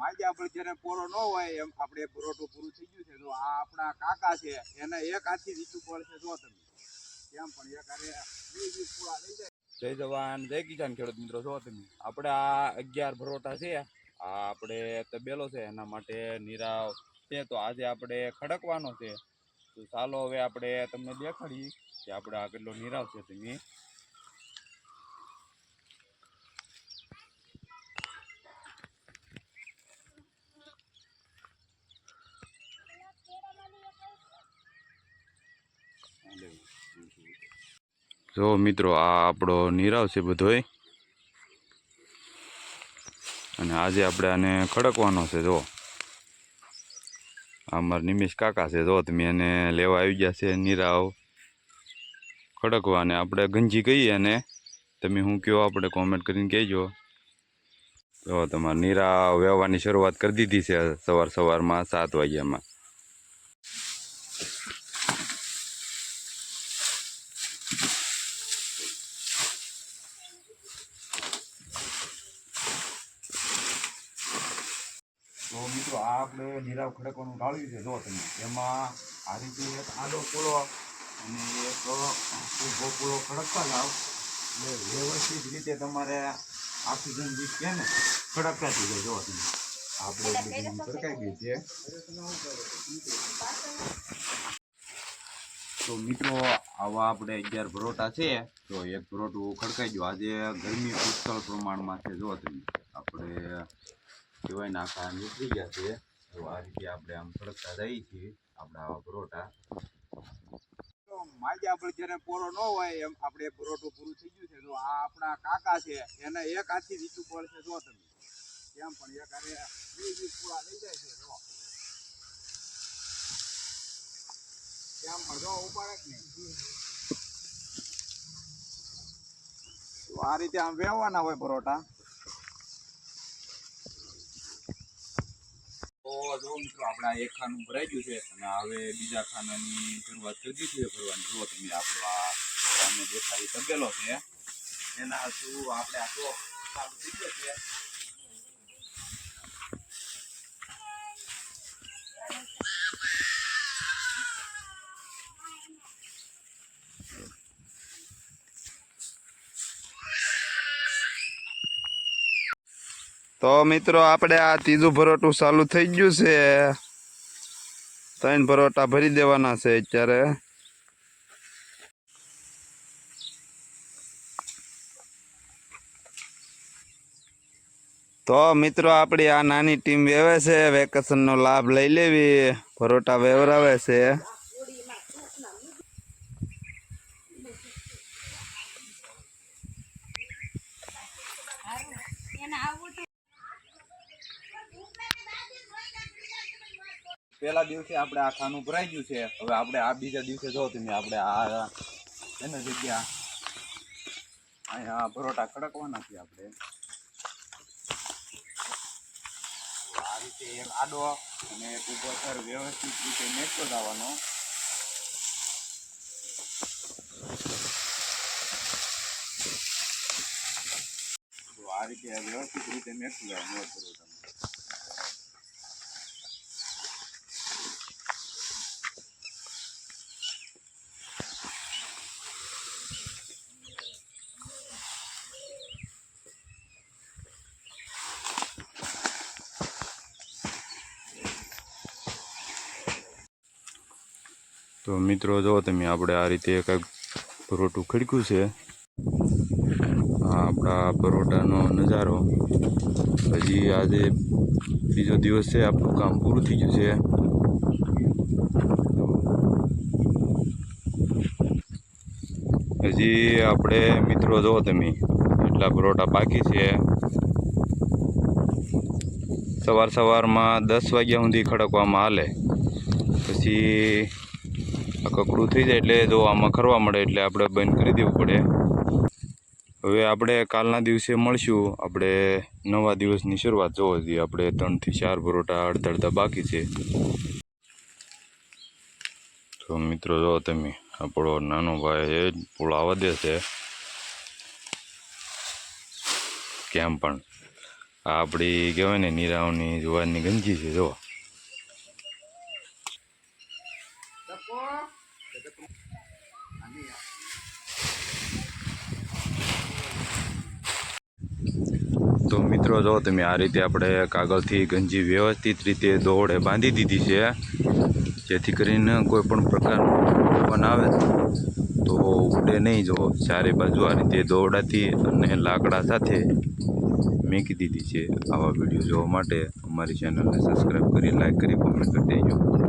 માજે આપણે જ્યારે પોરો ન હોય એમ આપણે પરોઠું પૂરું થઈ ગયું છે. તો આ આપણા કાકા છે, એને એક હાથથી જીતું પડશે. જો તમે કેમ પણ એક હારે 20 પૂરા લઈ જાય. જય જવાન જય કિસાન ખેડૂત મિત્રો. જો તમે આપણે આ 11 પરોઠા છે, આ આપણે તબેલો છે, એના માટે નિરાવ છે. તો આજે આપણે ખડકવાનો છે. તો ચાલો હવે આપણે તમને દેખાડીએ કે આપણે આ કેટલો નિરાવ છે. તમે જો મિત્રો આ આપણો નિરાવ છે બધોય, અને આજે આપણે આને ખડકવાનો છે. જો અમારા નિમેશ કાકા છે, જો તમે એને લેવા આવી ગયા છે નિરાવ ખડકવાને. આપણે ગંજી કહીએ અને તમે શું કહો આપણે કોમેન્ટ કરીને કહેજો. જો તમારે નિરાવ વેવવાની શરૂઆત કરી દીધી છે સવારમાં 7 વાગ્યામાં. તો મિત્રો આ આપણે નિરાવ ખડકવાનું ટાળ્યું છે. જો તમે એમાં આ રીતે એક આડો પૂળો અને એક ઊભો પૂળો ખડકતા જાવ એટલે વ્યવસ્થિત રીતે તમારે આખી ગંજી છે ને ખડકતાથી જાય. જો તમે આપણે ખડકાઈ ગઈ છે. તો મિત્રો આવા આપણે 11 પરોઠા છે. તો એક પરોઠું ખડકાઈ ગયું. આજે ગરમી પુષ્કળ પ્રમાણમાં છે. જો તમે આપણે કહેવાય ને આખા નીકળી ગયા છે. તો આ રીતે આપણે આમ ખડકતા જઈએ છીએ આપણા આવા પરોઠા. માજે આપણે જ્યારે પોરો ન હોય એમ આપણે પરોઠું પૂરું થઈ ગયું છે. તો આ આપણા કાકા છે, એને એક હાથથી જીતું પડશે. જો તમે કેમ પણ એક હારે 20 પૂરા લઈ જાય છે. જો કેમ પણ જો ઉપાડે જ નહીં. તો આ રીતે આમ વેવવાના હોય પરોઠા. તો જો મિત્રો આપણા એક ખાનું ભરાઈ ગયું છે અને હવે બીજા ખાનાની શરૂઆત કરી દીધી છે ભરવાની. જો તમે આપણો આ સામે દેખાય તબેલો છે, એના શું આપણે આ તો ચાલુ થઈ ગયો છે. તો મિત્રો આપણે આ ત્રીજું પરોઠું ચાલુ થઈ ગયું છે. 3 પરોઠા ભરી દેવાના છે અત્યારે. તો મિત્રો આપણી આ નાની ટીમ વેવે છે, વેકેશનનો લાભ લઈ લેવી, પરોઠા વેવરાવે છે. પહેલા દિવસે આપણે આ ખાનું ભરાઈ ગયું છે. હવે આપણે આ બીજા દિવસે જો તમે આપણે આ એના જગ્યા અહીંયા પરોઠા ખડકવાના છે. આપણે આ રીતે એક આડો અને એક ઊભો સર વ્યવસ્થિત રીતે મેકતો જવાનો. તો આ રીતે વ્યવસ્થિત રીતે મેકતું જવાનું પરોઠા. તો મિત્રો જો તમે આપણે આ રીતે કંઈક પરોઠું ખડક્યું છે. આપણા પરોઠાનો નજારો. હજી આજે બીજો દિવસ છે, આપણું કામ પૂરું થઈ ગયું છે. હજી આપણે મિત્રો જો તમે એટલા પરોઠા બાકી છે. સવારમાં 10 વાગ્યા સુધી ખડકવામાં હાલે, પછી કકડું થઈ જાય એટલે જો આમાં ખરવા મળે એટલે આપણે બંધ કરી દેવું પડે. હવે આપણે કાલના દિવસે મળશું. આપણે નવા દિવસની શરૂઆત જોવો જોઈએ. આપણે 3 થી 4 પરોઠા અડધા બાકી છે. તો મિત્રો જો તમે આપણો નાનો ભાઈ એ જ પૂળો આવવા દે છે કેમ પણ. આ આપણી કહેવાય ને નીરાવની જુવારની ગંજી છે જો. તો મિત્રો જો તમે આ રીતે આપણે કાગળથી ગંજી વ્યવસ્થિત રીતે દોરડે બાંધી દીધી છે, જેથી કરીને કોઈ પણ પ્રકારનું પવન આવે તો ઉડે નહીં. જો ચારે બાજુ આ રીતે દોરડાથી અને લાકડા સાથે મૂકી દીધી છે. આવા વિડીયો જોવા માટે અમારી ચેનલને સબસ્ક્રાઈબ કરી, લાઈક કરી, કોમેન્ટ કરી દેજો.